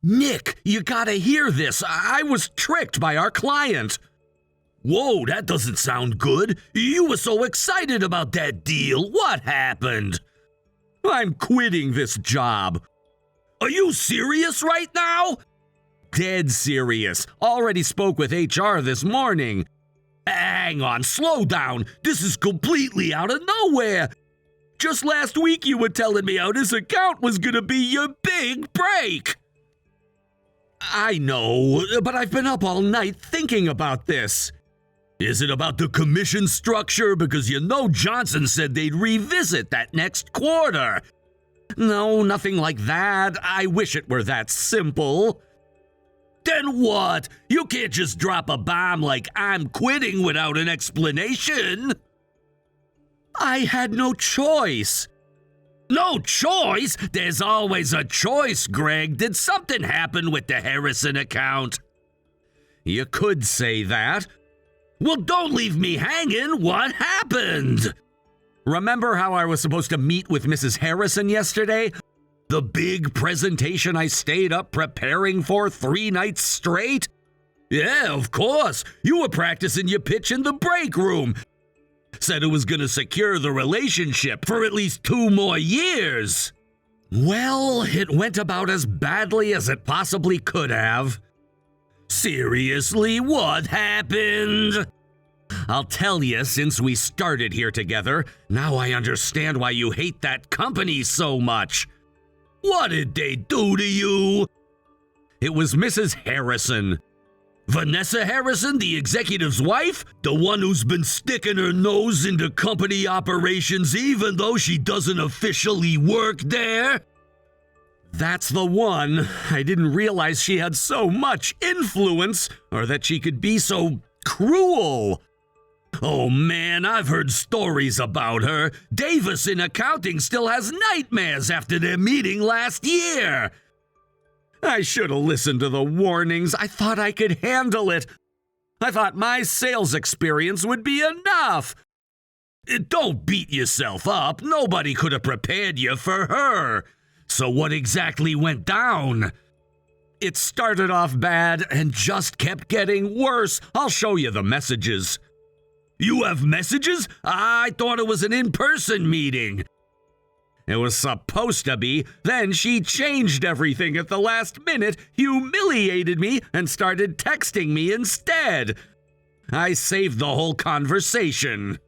Nick, you gotta hear this. I was tricked by our client. Whoa, that doesn't sound good. You were so excited about that deal. What happened? I'm quitting this job. Are you serious right now? Dead serious. Already spoke with HR this morning. Hang on, slow down. This is completely out of nowhere. Just last week you were telling me how this account was gonna be your big break. I know, but I've been up all night thinking about this. Is it about the commission structure? Because you know Johnson said they'd revisit that next quarter. No, nothing like that. I wish it were that simple. Then what? You can't just drop a bomb like I'm quitting without an explanation. I had no choice. No choice? There's always a choice, Greg. Did something happen with the Harrison account? You could say that. Well, don't leave me hanging. What happened? Remember how I was supposed to meet with Mrs. Harrison yesterday? The big presentation I stayed up preparing for 3 nights straight? Yeah, of course. You were practicing your pitch in the break room. Said it was going to secure the relationship for at least 2 more years. Well, it went about as badly as it possibly could have. Seriously, what happened? I'll tell you, since we started here together, now I understand why you hate that company so much. What did they do to you? It was Mrs. Harrison. Vanessa Harrison, the executive's wife? The one who's been sticking her nose into company operations even though she doesn't officially work there? That's the one. I didn't realize she had so much influence, or that she could be so cruel. Oh man, I've heard stories about her. Davis in accounting still has nightmares after their meeting last year. I should have listened to the warnings. I thought I could handle it. I thought my sales experience would be enough. Don't beat yourself up. Nobody could have prepared you for her. So what exactly went down? It started off bad and just kept getting worse. I'll show you the messages. You have messages? I thought it was an in-person meeting. It was supposed to be. Then she changed everything at the last minute, humiliated me, and started texting me instead. I saved the whole conversation.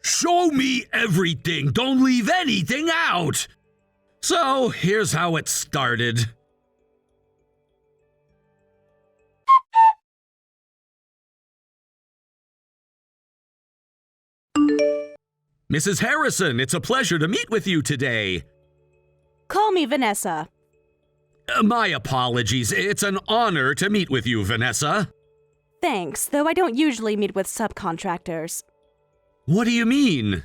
Show me everything. Don't leave anything out. So here's how it started. Mrs. Harrison, it's a pleasure to meet with you today. Call me Vanessa. My apologies. It's an honor to meet with you, Vanessa. Thanks, though I don't usually meet with subcontractors. What do you mean?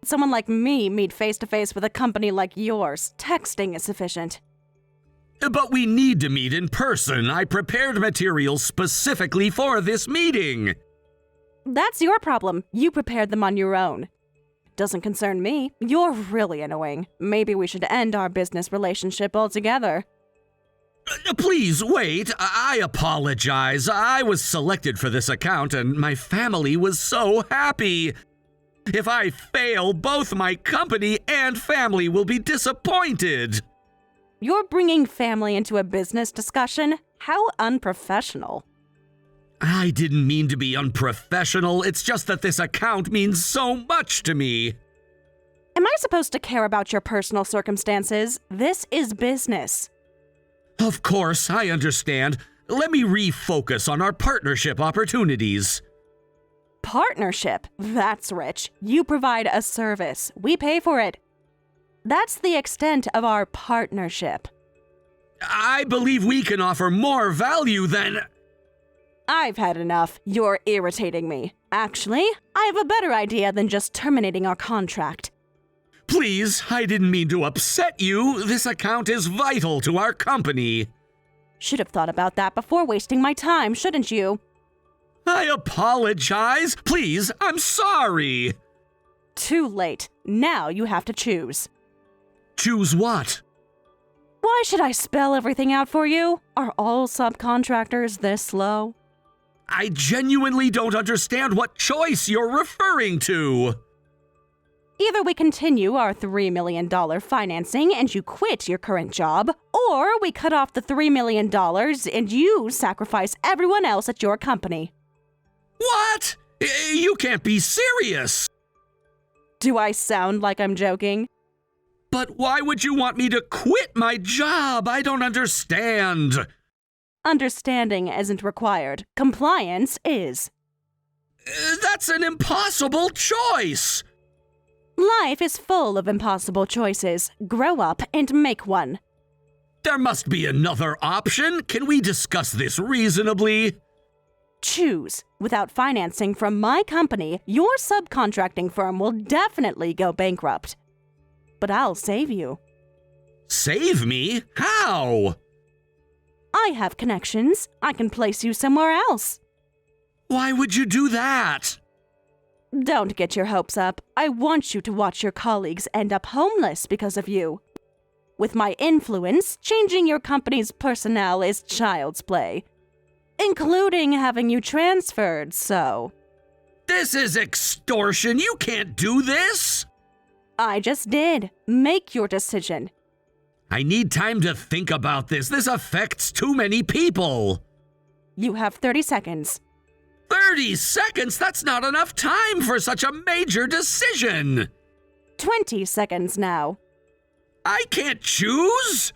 Someone like me meet face-to-face with a company like yours. Texting is sufficient. But we need to meet in person. I prepared materials specifically for this meeting. That's your problem. You prepared them on your own. Doesn't concern me. You're really annoying. Maybe we should end our business relationship altogether. Please wait. I apologize. I was selected for this account and my family was so happy. If I fail, both my company and family will be disappointed. You're bringing family into a business discussion? How unprofessional. I didn't mean to be unprofessional. It's just that this account means so much to me. Am I supposed to care about your personal circumstances? This is business. Of course, I understand. Let me refocus on our partnership opportunities. Partnership? That's rich. You provide a service. We pay for it. That's the extent of our partnership. I believe we can offer more value than... I've had enough. You're irritating me. Actually, I have a better idea than just terminating our contract. Please, I didn't mean to upset you. This account is vital to our company. Should have thought about that before wasting my time, shouldn't you? I apologize. Please, I'm sorry. Too late. Now you have to choose. Choose what? Why should I spell everything out for you? Are all subcontractors this slow? I genuinely don't understand what choice you're referring to. Either we continue our $3 million financing and you quit your current job, or we cut off the $3 million and you sacrifice everyone else at your company. What? You can't be serious. Do I sound like I'm joking? But why would you want me to quit my job? I don't understand. Understanding isn't required. Compliance is. That's an impossible choice. Life is full of impossible choices. Grow up and make one. There must be another option. Can we discuss this reasonably? Choose. Without financing from my company, your subcontracting firm will definitely go bankrupt. But I'll save you. Save me? How? I have connections. I can place you somewhere else. Why would you do that? Don't get your hopes up. I want you to watch your colleagues end up homeless because of you. With my influence, changing your company's personnel is child's play. Including having you transferred, so. This is extortion. You can't do this. I just did. Make your decision. I need time to think about this. This affects too many people. You have 30 seconds. 30 seconds? That's not enough time for such a major decision. 20 seconds now. I can't choose.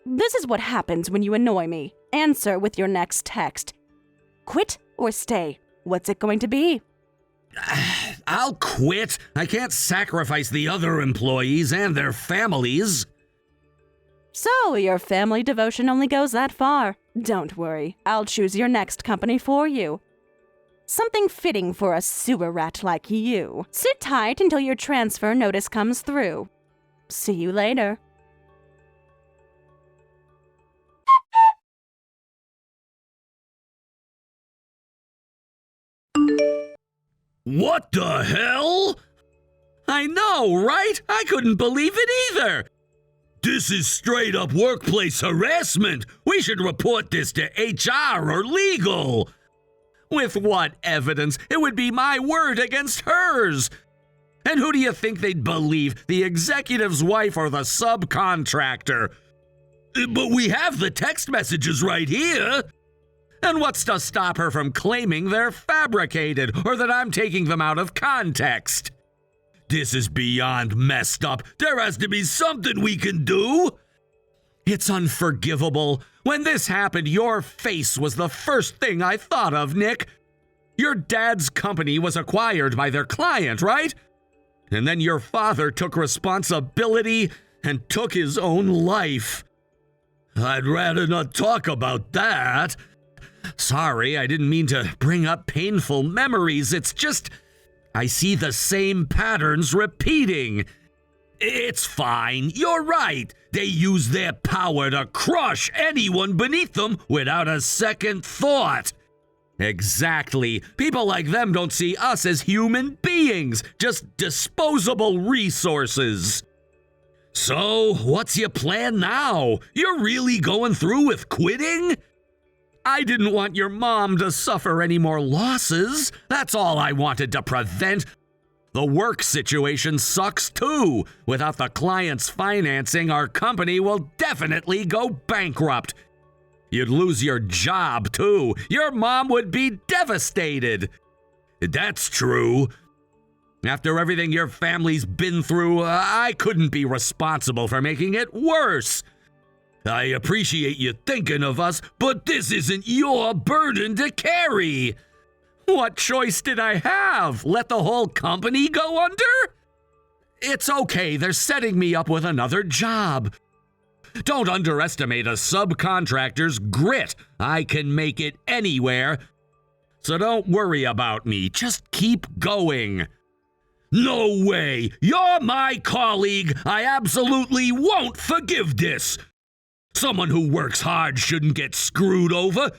This is what happens when you annoy me. Answer with your next text. Quit or stay? What's it going to be? I'll quit. I can't sacrifice the other employees and their families. So, your family devotion only goes that far. Don't worry, I'll choose your next company for you. Something fitting for a sewer rat like you. Sit tight until your transfer notice comes through. See you later. What the hell? I know, right? I couldn't believe it either. This is straight up workplace harassment. We should report this to HR or legal. With what evidence? It would be my word against hers. And who do you think they'd believe, the executive's wife or the subcontractor? But we have the text messages right here. And what's to stop her from claiming they're fabricated or that I'm taking them out of context? This is beyond messed up. There has to be something we can do. It's unforgivable. When this happened, your face was the first thing I thought of, Nick. Your dad's company was acquired by their client, right? And then your father took responsibility and took his own life. I'd rather not talk about that. Sorry, I didn't mean to bring up painful memories. It's just, I see the same patterns repeating. It's fine. You're right. They use their power to crush anyone beneath them without a second thought. Exactly. People like them don't see us as human beings, just disposable resources. So, what's your plan now? You're really going through with quitting? I didn't want your mom to suffer any more losses. That's all I wanted to prevent. The work situation sucks too. Without the client's financing, our company will definitely go bankrupt. You'd lose your job too. Your mom would be devastated. That's true. After everything your family's been through, I couldn't be responsible for making it worse. I appreciate you thinking of us, but this isn't your burden to carry. What choice did I have? Let the whole company go under? It's okay, they're setting me up with another job. Don't underestimate a subcontractor's grit. I can make it anywhere. So don't worry about me, just keep going. No way! You're my colleague! I absolutely won't forgive this! Someone who works hard shouldn't get screwed over.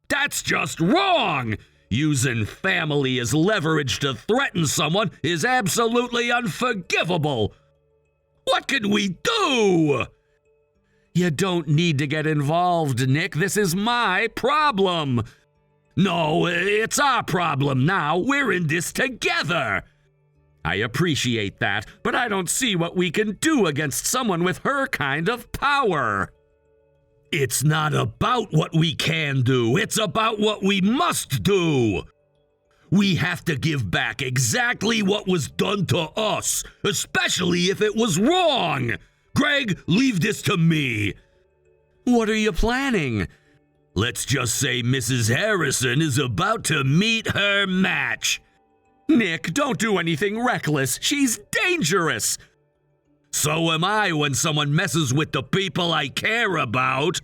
That's just wrong! Using family as leverage to threaten someone is absolutely unforgivable. What can we do? You don't need to get involved, Nick. This is my problem. No, it's our problem now. We're in this together. I appreciate that, but I don't see what we can do against someone with her kind of power. It's not about what we can do. It's about what we must do. We have to give back exactly what was done to us, especially if it was wrong. Greg, leave this to me. What are you planning? Let's just say Mrs. Harrison is about to meet her match. Nick, don't do anything reckless. She's dangerous. So am I when someone messes with the people I care about.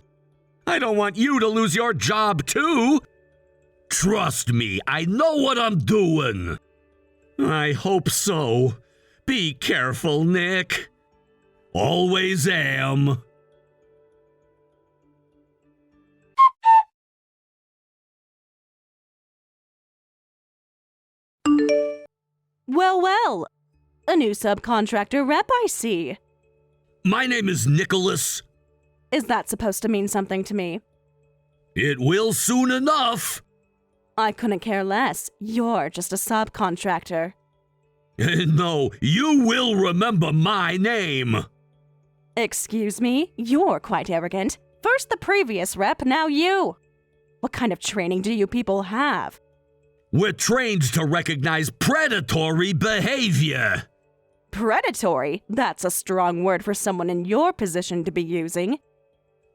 I don't want you to lose your job too. Trust me, I know what I'm doing. I hope so. Be careful, Nick. Always am. Well, well. A new subcontractor rep, I see. My name is Nicholas. Is that supposed to mean something to me? It will soon enough. I couldn't care less. You're just a subcontractor. No, you will remember my name. Excuse me? You're quite arrogant. First the previous rep, now you. What kind of training do you people have? We're trained to recognize predatory behavior. Predatory? That's a strong word for someone in your position to be using.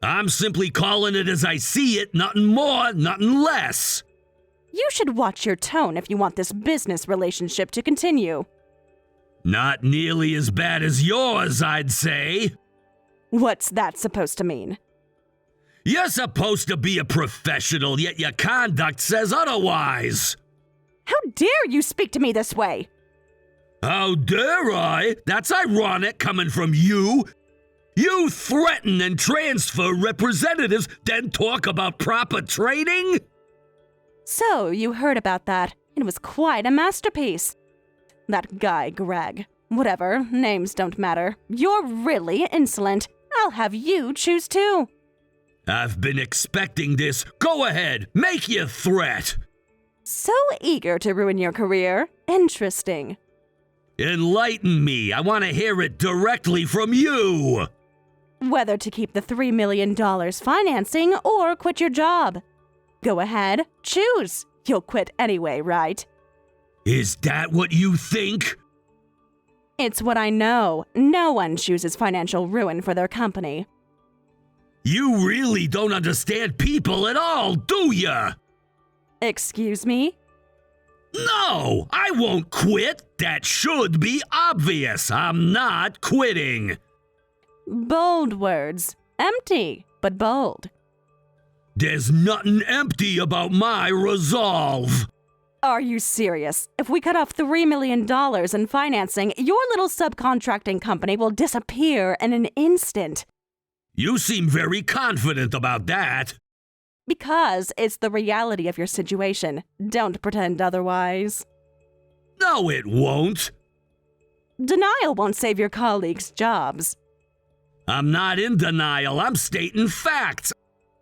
I'm simply calling it as I see it, nothing more, nothing less. You should watch your tone if you want this business relationship to continue. Not nearly as bad as yours, I'd say. What's that supposed to mean? You're supposed to be a professional, yet your conduct says otherwise. How dare you speak to me this way? How dare I? That's ironic coming from you. You threaten and transfer representatives, then talk about proper training? So, you heard about that. It was quite a masterpiece. That guy, Greg. Whatever, names don't matter. You're really insolent. I'll have you choose too. I've been expecting this. Go ahead, make your threat. So eager to ruin your career. Interesting. Enlighten me. I want to hear it directly from you. Whether to keep the $3 million financing or quit your job. Go ahead, choose. You'll quit anyway, right? Is that what you think? It's what I know. No one chooses financial ruin for their company. You really don't understand people at all, do ya? Excuse me? No, I won't quit. That should be obvious. I'm not quitting. Bold words. Empty, but bold. There's nothing empty about my resolve. Are you serious? If we cut off $3 million in financing, your little subcontracting company will disappear in an instant. You seem very confident about that. Because it's the reality of your situation. Don't pretend otherwise. No, it won't. Denial won't save your colleagues' jobs. I'm not in denial. I'm stating facts.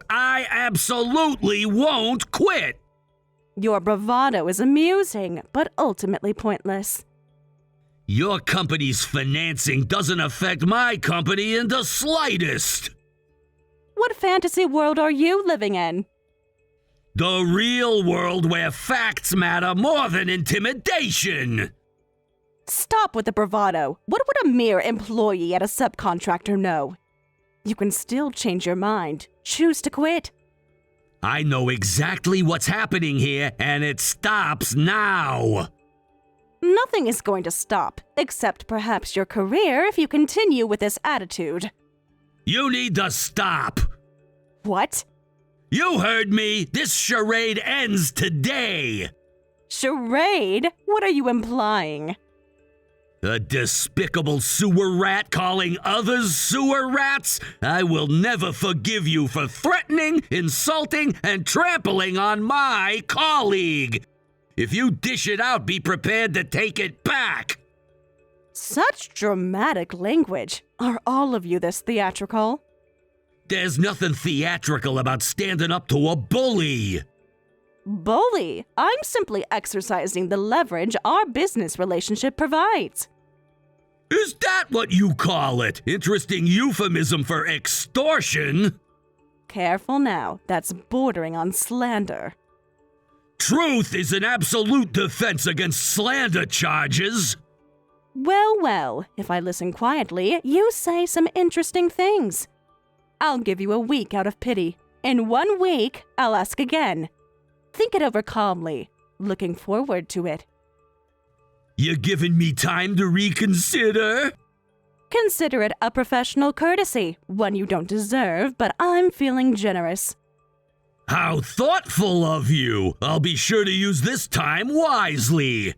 I absolutely won't quit. Your bravado is amusing, but ultimately pointless. Your company's financing doesn't affect my company in the slightest. What fantasy world are you living in? The real world where facts matter more than intimidation. Stop with the bravado. What would a mere employee at a subcontractor know? You can still change your mind. Choose to quit. I know exactly what's happening here, and it stops now. Nothing is going to stop, except perhaps your career if you continue with this attitude. You need to stop. What? You heard me. This charade ends today. Charade? What are you implying? A despicable sewer rat calling others sewer rats? I will never forgive you for threatening, insulting, and trampling on my colleague. If you dish it out, be prepared to take it back. Such dramatic language. Are all of you this theatrical? There's nothing theatrical about standing up to a bully. Bully? I'm simply exercising the leverage our business relationship provides. Is that what you call it? Interesting euphemism for extortion? Careful now, that's bordering on slander. Truth is an absolute defense against slander charges. Well, well, if I listen quietly, you say some interesting things. I'll give you a week out of pity. In 1 week, I'll ask again. Think it over calmly. Looking forward to it. You giving me time to reconsider? Consider it a professional courtesy, one you don't deserve, but I'm feeling generous. How thoughtful of you! I'll be sure to use this time wisely.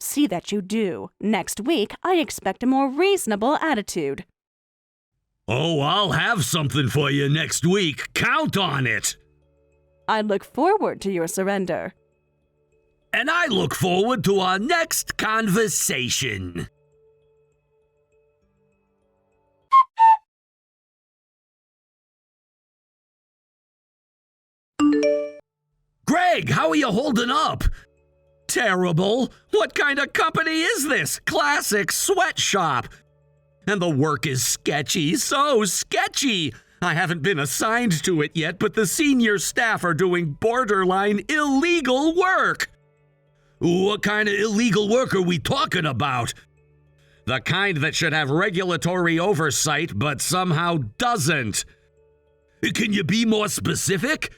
See that you do. Next week, I expect a more reasonable attitude. Oh, I'll have something for you next week. Count on it. I look forward to your surrender. And I look forward to our next conversation. Greg, how are you holding up? Terrible. What kind of company is this? Classic sweatshop. And the work is sketchy, so sketchy. I haven't been assigned to it yet, but the senior staff are doing borderline illegal work. What kind of illegal work are we talking about? The kind that should have regulatory oversight, but somehow doesn't. Can you be more specific?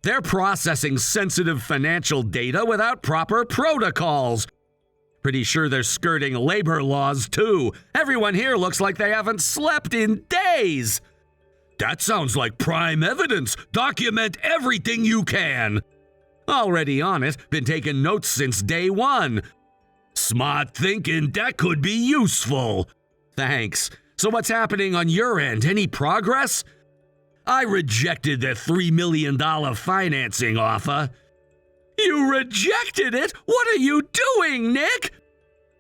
They're processing sensitive financial data without proper protocols. Pretty sure they're skirting labor laws, too. Everyone here looks like they haven't slept in days. That sounds like prime evidence. Document everything you can. Already on it, been taking notes since day one. Smart thinking, that could be useful. Thanks. So what's happening on your end? Any progress? I rejected the $3 million financing offer. You rejected it? What are you doing, Nick?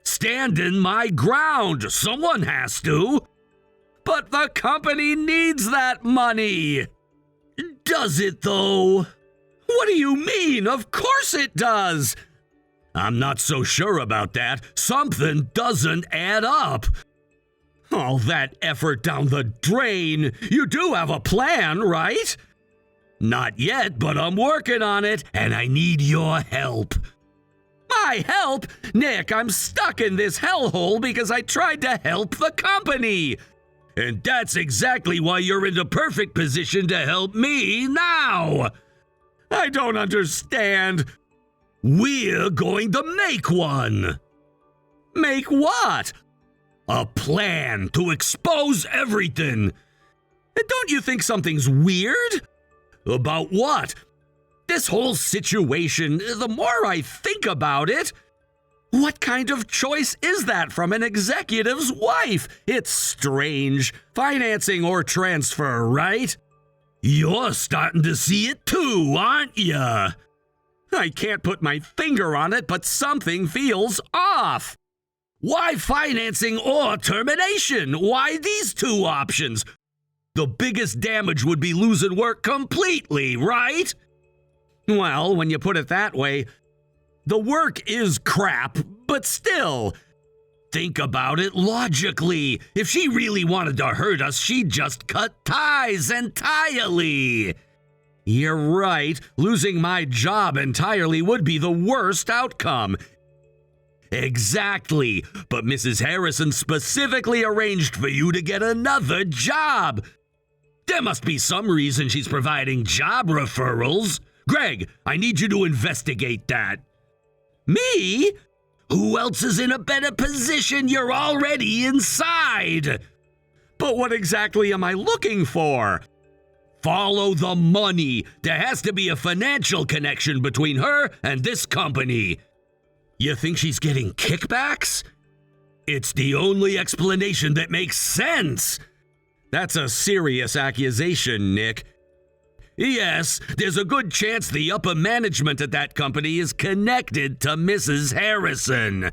Standing my ground. Someone has to. But the company needs that money. Does it, though? What do you mean? Of course it does. I'm not so sure about that. Something doesn't add up. All that effort down the drain. You do have a plan, right? Not yet, but I'm working on it, and I need your help. My help? Nick, I'm stuck in this hellhole because I tried to help the company. And that's exactly why you're in the perfect position to help me now. I don't understand. We're going to make one. Make what? A plan to expose everything. And don't you think something's weird? About what? This whole situation, the more I think about it, what kind of choice is that from an executive's wife? It's strange. Financing or transfer, right? You're starting to see it too, aren't ya? I can't put my finger on it, but something feels off. Why financing or termination? Why these two options? The biggest damage would be losing work completely, right? Well, when you put it that way, the work is crap, but still, think about it logically. If she really wanted to hurt us, she'd just cut ties entirely. You're right, losing my job entirely would be the worst outcome. Exactly, but Mrs. Harrison specifically arranged for you to get another job. There must be some reason she's providing job referrals. Greg, I need you to investigate that. Me? Who else is in a better position? You're already inside. But what exactly am I looking for? Follow the money. There has to be a financial connection between her and this company. You think she's getting kickbacks? It's the only explanation that makes sense. That's a serious accusation, Nick. Yes, there's a good chance the upper management at that company is connected to Mrs. Harrison.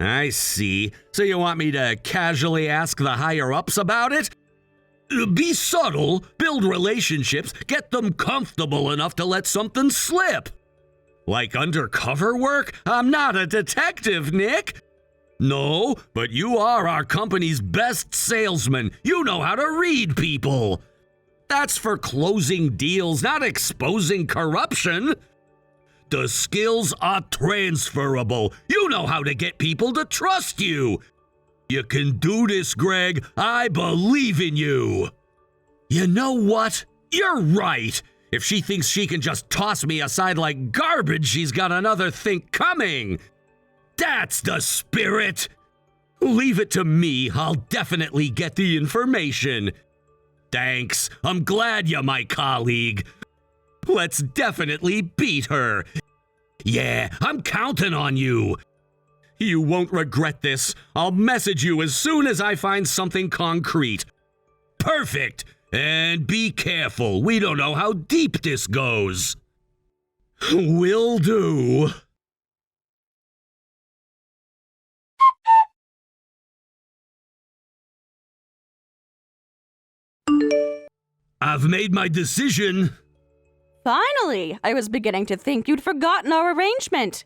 I see. So you want me to casually ask the higher-ups about it? Be subtle, build relationships, get them comfortable enough to let something slip. Like undercover work? I'm not a detective, Nick. No, but you are our company's best salesman. You know how to read people. That's for closing deals, not exposing corruption. The skills are transferable. You know how to get people to trust you. You can do this, Greg. I believe in you. You know what? You're right. If she thinks she can just toss me aside like garbage, she's got another think coming. That's the spirit. Leave it to me. I'll definitely get the information. Thanks. I'm glad you're my colleague. Let's definitely beat her. Yeah, I'm counting on you. You won't regret this. I'll message you as soon as I find something concrete. Perfect. And be careful. We don't know how deep this goes. Will do. I've made my decision. Finally! I was beginning to think you'd forgotten our arrangement.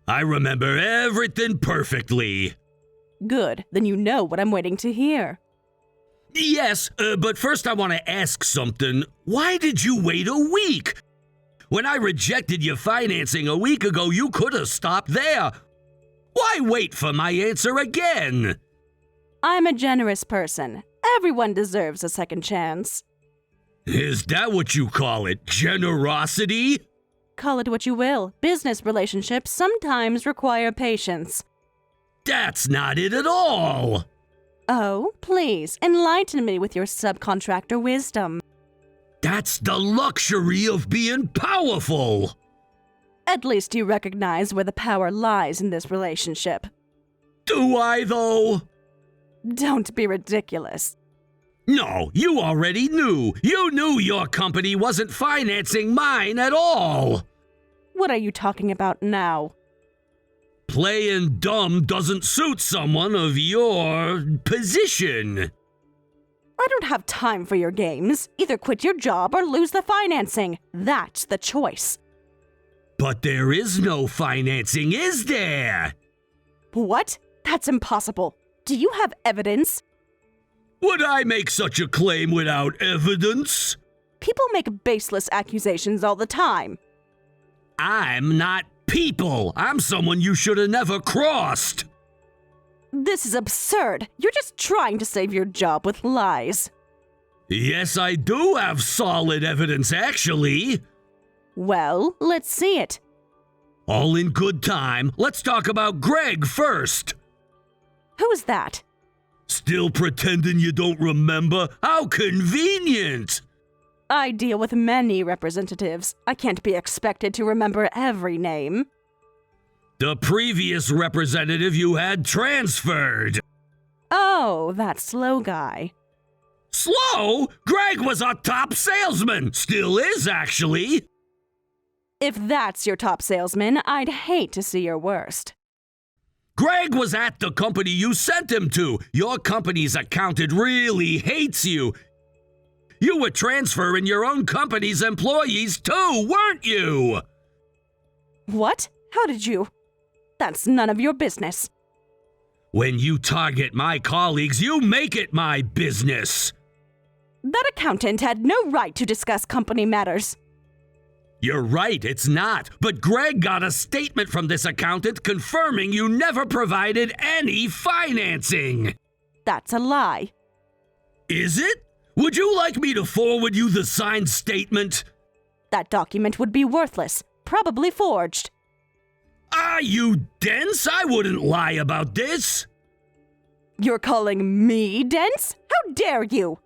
I remember everything perfectly. Good, then you know what I'm waiting to hear. Yes, but first I want to ask something. Why did you wait a week? When I rejected your financing a week ago, you could have stopped there. Why wait for my answer again? I'm a generous person. Everyone deserves a second chance. Is that what you call it? Generosity? Call it what you will. Business relationships sometimes require patience. That's not it at all. Oh, please, enlighten me with your subcontractor wisdom. That's the luxury of being powerful. At least you recognize where the power lies in this relationship. Do I, though? Don't be ridiculous. No, you already knew. You knew your company wasn't financing mine at all. What are you talking about now? Playing dumb doesn't suit someone of your position. I don't have time for your games. Either quit your job or lose the financing. That's the choice. But there is no financing, is there? What? That's impossible. Do you have evidence? Would I make such a claim without evidence? People make baseless accusations all the time. I'm not people. I'm someone you should have never crossed. This is absurd. You're just trying to save your job with lies. Yes, I do have solid evidence, actually. Well, let's see it. All in good time. Let's talk about Greg first. Who's that? Still pretending you don't remember? How convenient! I deal with many representatives. I can't be expected to remember every name. The previous representative you had transferred. Oh, that slow guy. Slow? Greg was a top salesman. Still is, actually. If that's your top salesman, I'd hate to see your worst. Greg was at the company you sent him to. Your company's accountant really hates you. You were transferring your own company's employees too, weren't you? What? How did you? That's none of your business. When you target my colleagues, you make it my business. That accountant had no right to discuss company matters. You're right, it's not. But Greg got a statement from this accountant confirming you never provided any financing. That's a lie. Is it? Would you like me to forward you the signed statement? That document would be worthless, probably forged. Are you dense? I wouldn't lie about this. You're calling me dense? How dare you?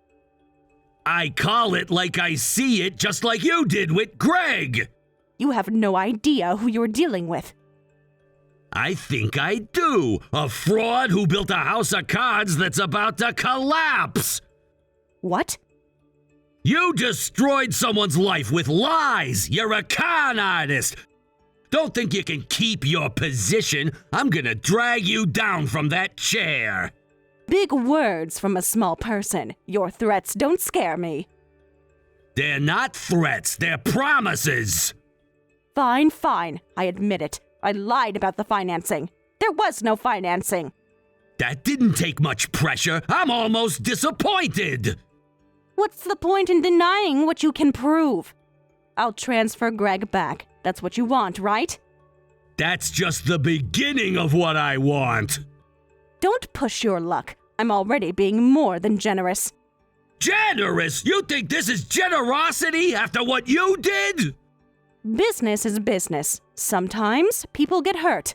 I call it like I see it, just like you did with Greg. You have no idea who you're dealing with. I think I do. A fraud who built a house of cards that's about to collapse. What? You destroyed someone's life with lies. You're a con artist. Don't think you can keep your position. I'm gonna drag you down from that chair. Big words from a small person. Your threats don't scare me. They're not threats, they're promises. Fine, fine. I admit it. I lied about the financing. There was no financing. That didn't take much pressure. I'm almost disappointed. What's the point in denying what you can prove? I'll transfer Greg back. That's what you want, right? That's just the beginning of what I want. Don't push your luck. I'm already being more than generous. Generous? You think this is generosity after what you did? Business is business. Sometimes people get hurt.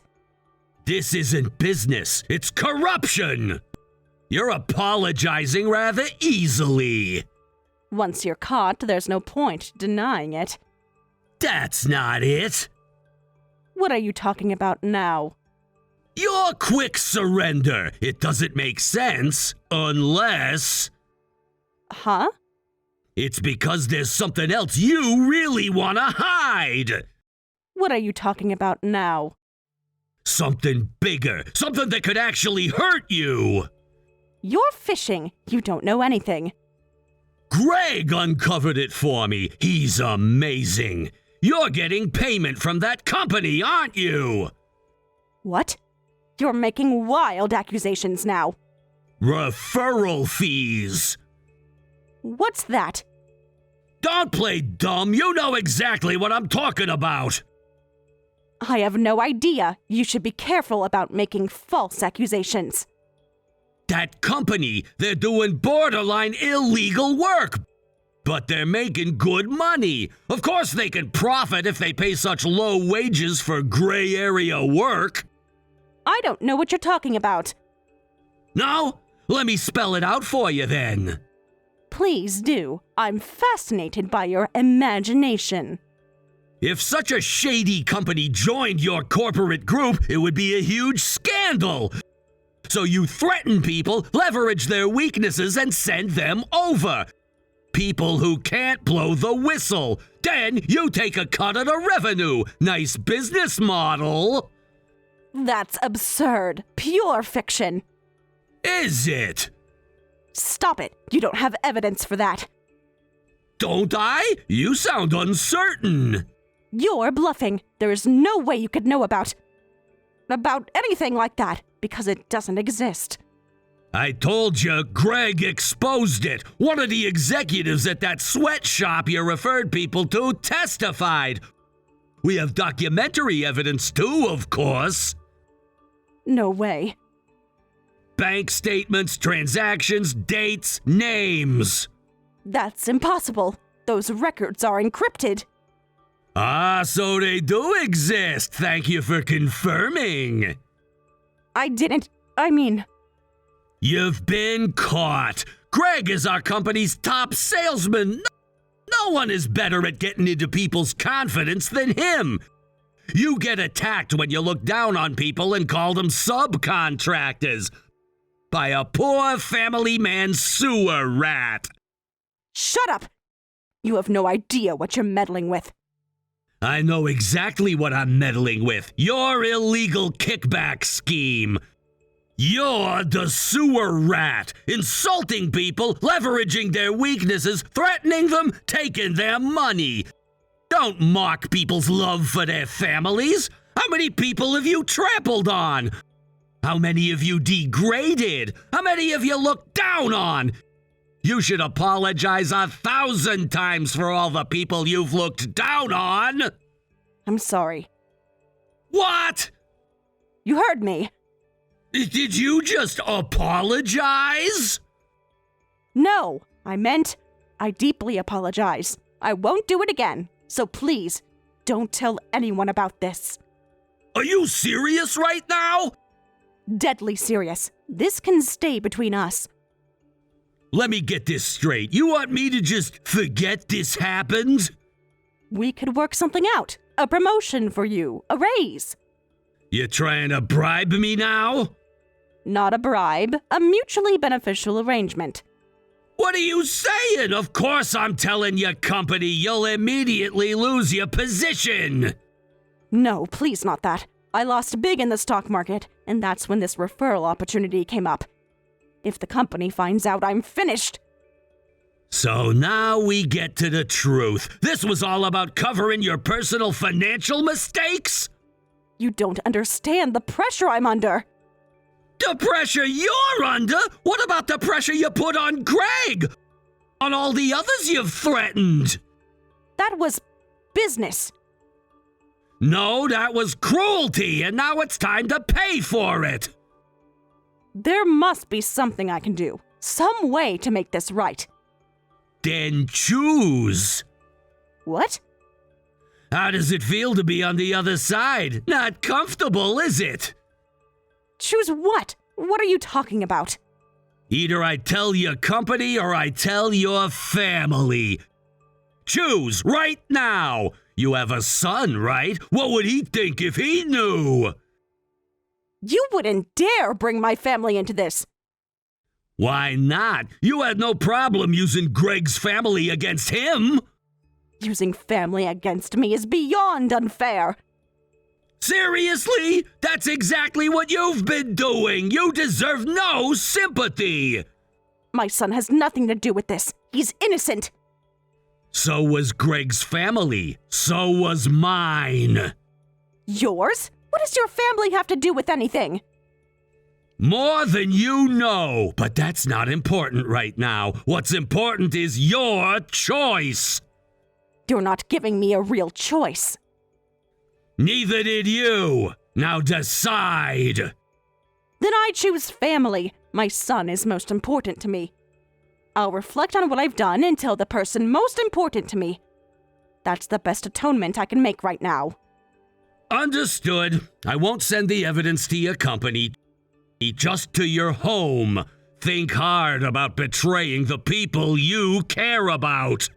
This isn't business, it's corruption. You're apologizing rather easily. Once you're caught, there's no point denying it. That's not it. What are you talking about now? Your quick surrender. It doesn't make sense unless... Huh? It's because there's something else you really want to hide. What are you talking about now? Something bigger. Something that could actually hurt you. You're fishing. You don't know anything. Greg uncovered it for me. He's amazing. You're getting payment from that company, aren't you? What? You're making wild accusations now. Referral fees. What's that? Don't play dumb. You know exactly what I'm talking about. I have no idea. You should be careful about making false accusations. That company, they're doing borderline illegal work. But they're making good money. Of course they can profit if they pay such low wages for gray area work. I don't know what you're talking about. No? Let me spell it out for you then. Please do. I'm fascinated by your imagination. If such a shady company joined your corporate group, it would be a huge scandal. So you threaten people, leverage their weaknesses, and send them over. People who can't blow the whistle. Then you take a cut of the revenue. Nice business model. That's absurd. Pure fiction. Is it? Stop it. You don't have evidence for that. Don't I? You sound uncertain. You're bluffing. There is no way you could know about anything like that, because it doesn't exist. I told you, Greg exposed it. One of the executives at that sweatshop you referred people to testified. We have documentary evidence too, of course. No way. Bank statements, transactions, dates, names. That's impossible. Those records are encrypted. Ah, so they do exist. Thank you for confirming. You've been caught. Greg is our company's top salesman. No one is better at getting into people's confidence than him. You get attacked when you look down on people and call them subcontractors by a poor family man sewer rat. Shut up! You have no idea what you're meddling with. I know exactly what I'm meddling with. Your illegal kickback scheme. You're the sewer rat, insulting people, leveraging their weaknesses, threatening them, taking their money. Don't mock people's love for their families. How many people have you trampled on? How many have you degraded? How many have you looked down on? You should apologize 1,000 times for all the people you've looked down on. I'm sorry. What? You heard me. Did you just apologize? No, I deeply apologize. I won't do it again. So please, don't tell anyone about this. Are you serious right now? Deadly serious. This can stay between us. Let me get this straight. You want me to just forget this happened? We could work something out. A promotion for you. A raise. You trying to bribe me now? Not a bribe. A mutually beneficial arrangement. What are you saying? Of course I'm telling your company you'll immediately lose your position. No, please not that. I lost big in the stock market, and that's when this referral opportunity came up. If the company finds out, I'm finished. So now we get to the truth. This was all about covering your personal financial mistakes? You don't understand the pressure I'm under. The pressure you're under? What about the pressure you put on Greg? On all the others you've threatened? That was business. No, that was cruelty, and now it's time to pay for it. There must be something I can do. Some way to make this right. Then choose. What? How does it feel to be on the other side? Not comfortable, is it? Choose what? What are you talking about? Either I tell your company or I tell your family. Choose right now. You have a son, right? What would he think if he knew? You wouldn't dare bring my family into this. Why not? You had no problem using Greg's family against him. Using family against me is beyond unfair. Seriously? That's exactly what you've been doing. You deserve no sympathy. My son has nothing to do with this. He's innocent. So was Greg's family. So was mine. Yours? What does your family have to do with anything? More than you know, but that's not important right now. What's important is your choice. You're not giving me a real choice. Neither did you. Now decide. Then I choose family. My son is most important to me. I'll reflect on what I've done and tell the person most important to me. That's the best atonement I can make right now. Understood. I won't send the evidence to your company, just to your home. Think hard about betraying the people you care about.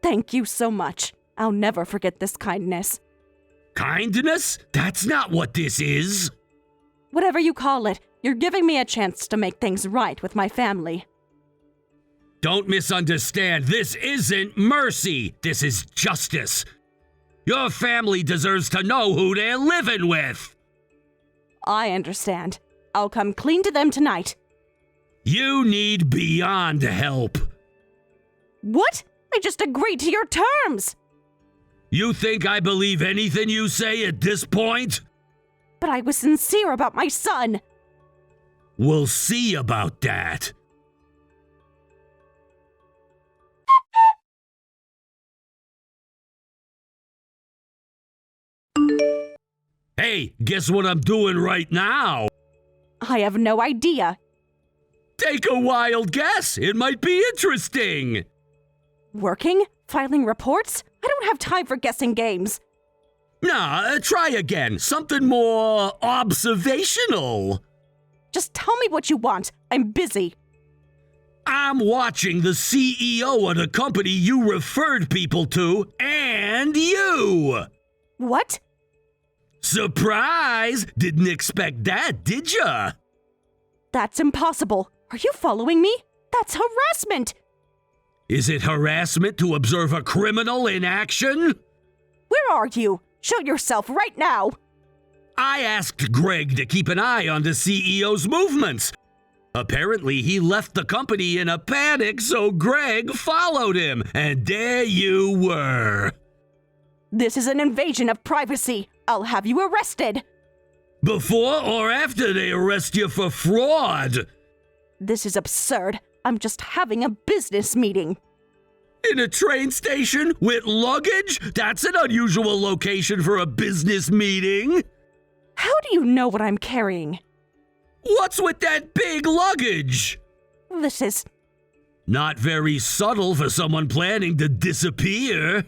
Thank you so much. I'll never forget this kindness. Kindness? That's not what this is. Whatever you call it, you're giving me a chance to make things right with my family. Don't misunderstand. This isn't mercy. This is justice. Your family deserves to know who they're living with. I understand. I'll come clean to them tonight. You need beyond help. What? I just agreed to your terms. You think I believe anything you say at this point? But I was sincere about my son. We'll see about that. Hey, guess what I'm doing right now? I have no idea. Take a wild guess. It might be interesting. Working? Filing reports? I don't have time for guessing games. Nah, try again. Something more observational. Just tell me what you want. I'm busy. I'm watching the CEO of the company you referred people to, and you. What? Surprise! Didn't expect that, did ya? That's impossible. Are you following me? That's harassment. Is it harassment to observe a criminal in action? Where are you? Show yourself right now. I asked Greg to keep an eye on the CEO's movements. Apparently, he left the company in a panic, so Greg followed him, and there you were. This is an invasion of privacy. I'll have you arrested. Before or after they arrest you for fraud? This is absurd. I'm just having a business meeting. In a train station with luggage? That's an unusual location for a business meeting. How do you know what I'm carrying? What's with that big luggage? This is... Not very subtle for someone planning to disappear.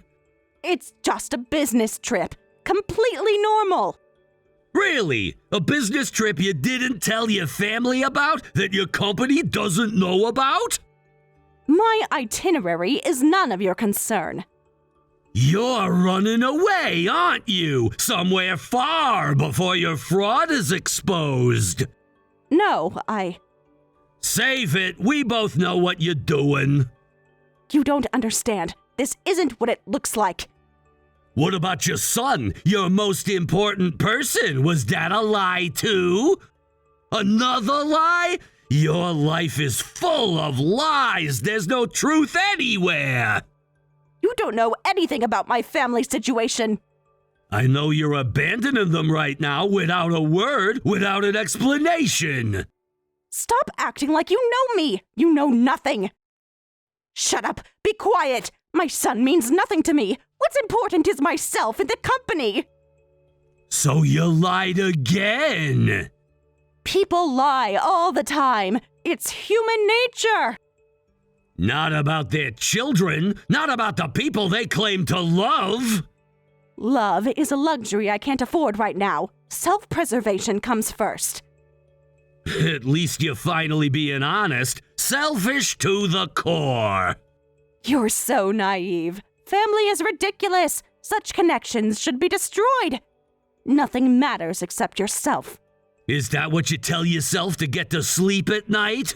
It's just a business trip. Completely normal. Really? A business trip you didn't tell your family about that your company doesn't know about? My itinerary is none of your concern. You're running away, aren't you? Somewhere far before your fraud is exposed. No, Save it. We both know what you're doing. You don't understand. This isn't what it looks like. What about your son? Your most important person? Was that a lie too? Another lie? Your life is full of lies. There's no truth anywhere. You don't know anything about my family situation. I know you're abandoning them right now without a word, without an explanation. Stop acting like you know me. You know nothing. Shut up. Be quiet. My son means nothing to me. What's important is myself and the company. So you lied again. People lie all the time. It's human nature. Not about their children, not about the people they claim to love. Love is a luxury I can't afford right now. Self-preservation comes first. At least you're finally being honest. Selfish to the core. You're so naive. Family is ridiculous. Such connections should be destroyed. Nothing matters except yourself. Is that what you tell yourself to get to sleep at night?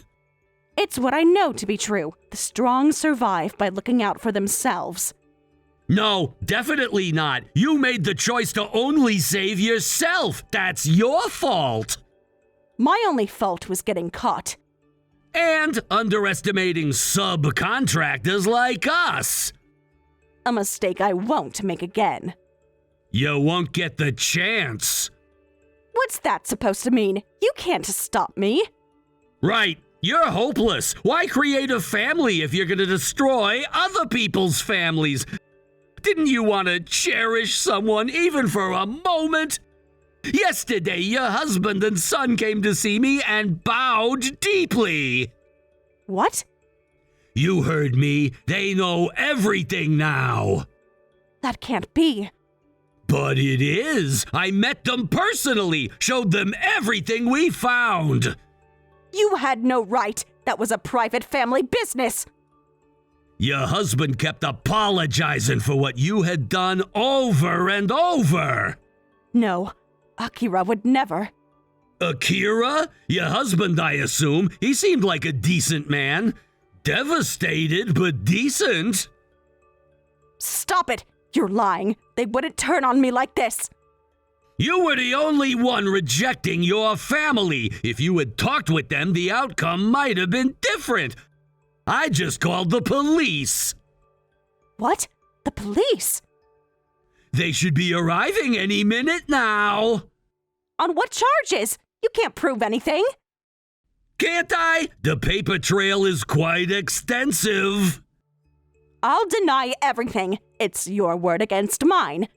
It's what I know to be true. The strong survive by looking out for themselves. No, definitely not. You made the choice to only save yourself. That's your fault. My only fault was getting caught. And underestimating subcontractors like us. A mistake I won't make again. You won't get the chance. What's that supposed to mean? You can't stop me. Right. You're hopeless. Why create a family if you're going to destroy other people's families? Didn't you want to cherish someone even for a moment? Yesterday, your husband and son came to see me and bowed deeply. What? You heard me. They know everything now. That can't be. But it is. I met them personally, showed them everything we found. You had no right. That was a private family business. Your husband kept apologizing for what you had done over and over. No, Akira would never. Akira? Your husband, I assume. He seemed like a decent man. Devastated, but decent. Stop it! You're lying. They wouldn't turn on me like this. You were the only one rejecting your family. If you had talked with them, the outcome might have been different. I just called the police. What? The police? They should be arriving any minute now. On what charges? You can't prove anything. Can't I? The paper trail is quite extensive. I'll deny everything. It's your word against mine.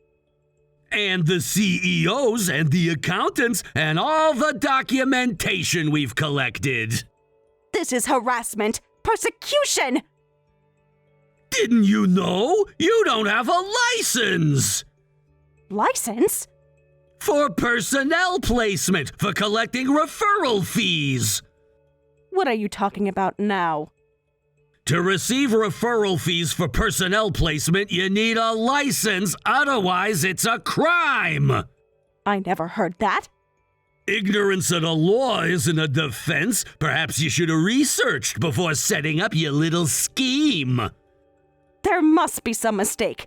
And the CEOs and the accountants and all the documentation we've collected. This is harassment. Persecution! Didn't you know? You don't have a license! License? For personnel placement, for collecting referral fees. What are you talking about now? To receive referral fees for personnel placement, you need a license, otherwise it's a crime! I never heard that. Ignorance of the law isn't a defense. Perhaps you should have researched before setting up your little scheme. There must be some mistake.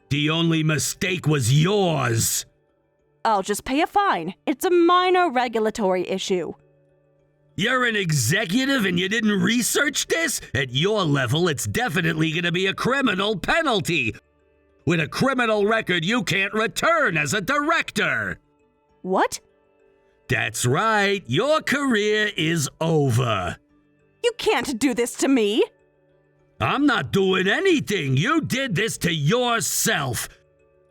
The only mistake was yours. I'll just pay a fine. It's a minor regulatory issue. You're an executive and you didn't research this? At your level, it's definitely going to be a criminal penalty. With a criminal record you can't return as a director. What? That's right. Your career is over. You can't do this to me. I'm not doing anything. You did this to yourself.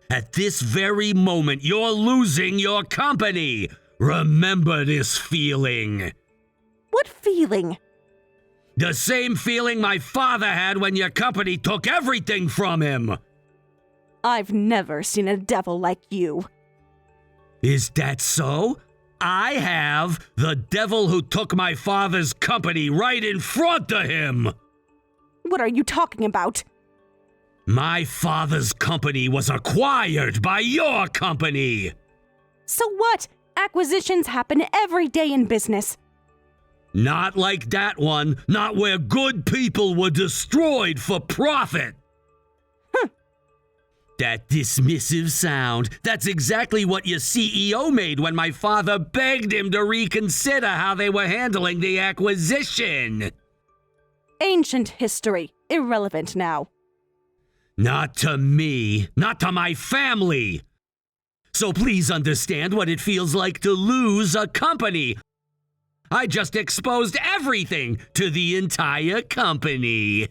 At this very moment, you're losing your company. Remember this feeling. What feeling? The same feeling my father had when your company took everything from him. I've never seen a devil like you. Is that so? I have. The devil who took my father's company right in front of him. What are you talking about? My father's company was acquired by your company. So what? Acquisitions happen every day in business. Not like that one. Not where good people were destroyed for profit. That dismissive sound. That's exactly what your CEO made when my father begged him to reconsider how they were handling the acquisition. Ancient history. Irrelevant now. Not to me. Not to my family. So please understand what it feels like to lose a company. I just exposed everything to the entire company.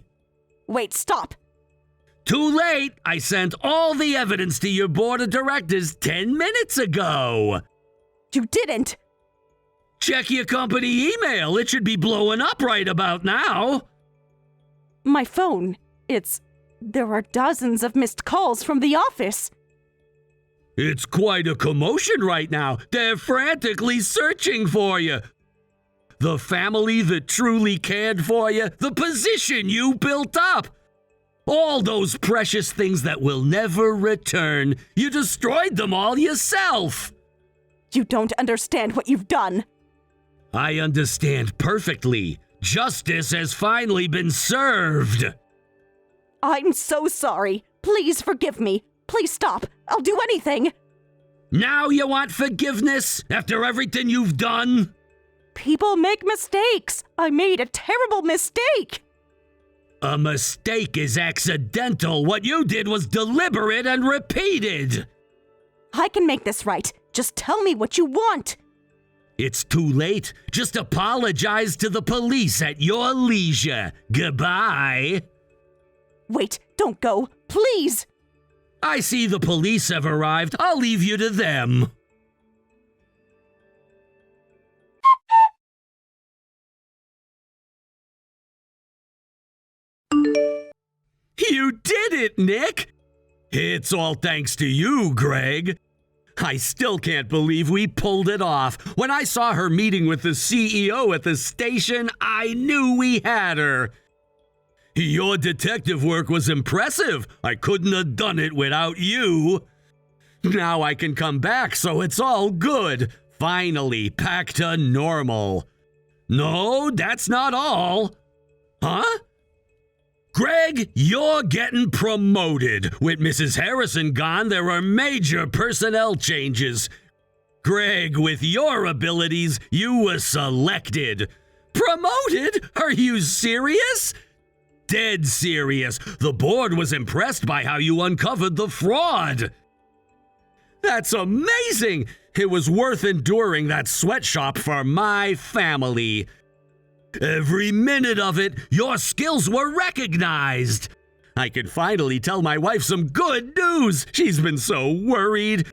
Wait, stop. Too late! I sent all the evidence to your board of directors 10 minutes ago. You didn't. Check your company email. It should be blowing up right about now. My phone. There are dozens of missed calls from the office. It's quite a commotion right now. They're frantically searching for you. The family that truly cared for you, the position you built up. All those precious things that will never return. You destroyed them all yourself. You don't understand what you've done. I understand perfectly. Justice has finally been served. I'm so sorry. Please forgive me. Please stop. I'll do anything. Now you want forgiveness after everything you've done? People make mistakes. I made a terrible mistake. A mistake is accidental. What you did was deliberate and repeated. I can make this right. Just tell me what you want. It's too late. Just apologize to the police at your leisure. Goodbye. Wait, don't go. Please. I see the police have arrived. I'll leave you to them. You did it, Nick! It's all thanks to you, Greg. I still can't believe we pulled it off. When I saw her meeting with the CEO at the station, I knew we had her. Your detective work was impressive. I couldn't have done it without you. Now I can come back, so it's all good. Finally, back to normal. No, that's not all. Huh? Greg, you're getting promoted. With Mrs. Harrison gone, there are major personnel changes. Greg, with your abilities, you were selected. Promoted? Are you serious? Dead serious. The board was impressed by how you uncovered the fraud. That's amazing. It was worth enduring that sweatshop for my family. Every minute of it, your skills were recognized. I can finally tell my wife some good news. She's been so worried.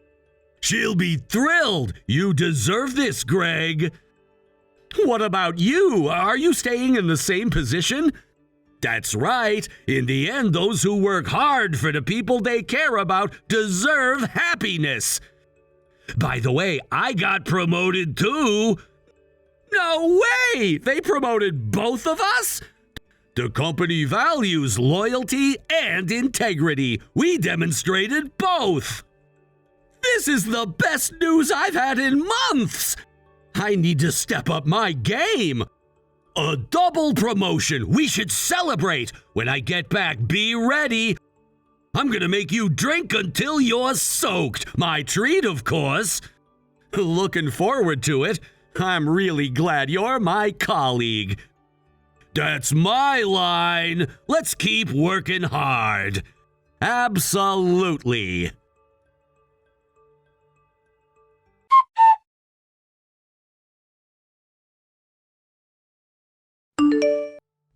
She'll be thrilled. You deserve this, Greg. What about you? Are you staying in the same position? That's right. In the end, those who work hard for the people they care about deserve happiness. By the way, I got promoted too. No way! They promoted both of us? The company values loyalty and integrity. We demonstrated both. This is the best news I've had in months. I need to step up my game. A double promotion. We should celebrate. When I get back, be ready. I'm gonna make you drink until you're soaked. My treat, of course. Looking forward to it. I'm really glad you're my colleague. That's my line. Let's keep working hard. Absolutely.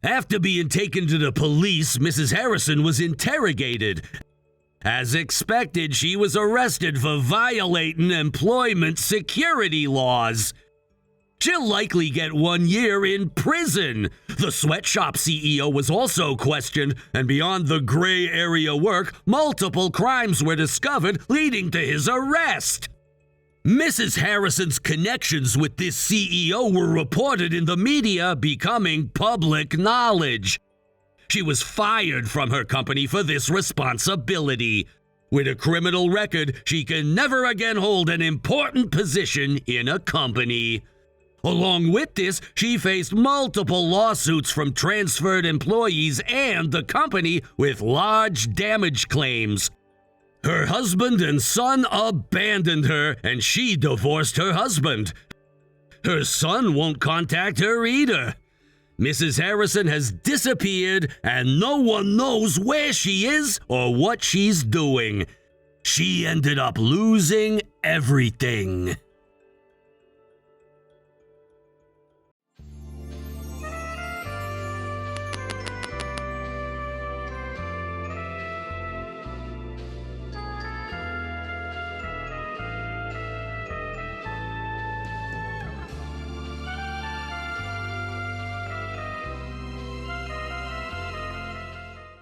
After being taken to the police, Mrs. Harrison was interrogated. As expected, she was arrested for violating employment security laws. She'll likely get 1 year in prison. The sweatshop CEO was also questioned, and beyond the gray area work, multiple crimes were discovered, leading to his arrest. Mrs. Harrison's connections with this CEO were reported in the media, becoming public knowledge. She was fired from her company for this responsibility. With a criminal record, she can never again hold an important position in a company. Along with this, she faced multiple lawsuits from transferred employees and the company with large damage claims. Her husband and son abandoned her, and she divorced her husband. Her son won't contact her either. Mrs. Harrison has disappeared, and no one knows where she is or what she's doing. She ended up losing everything.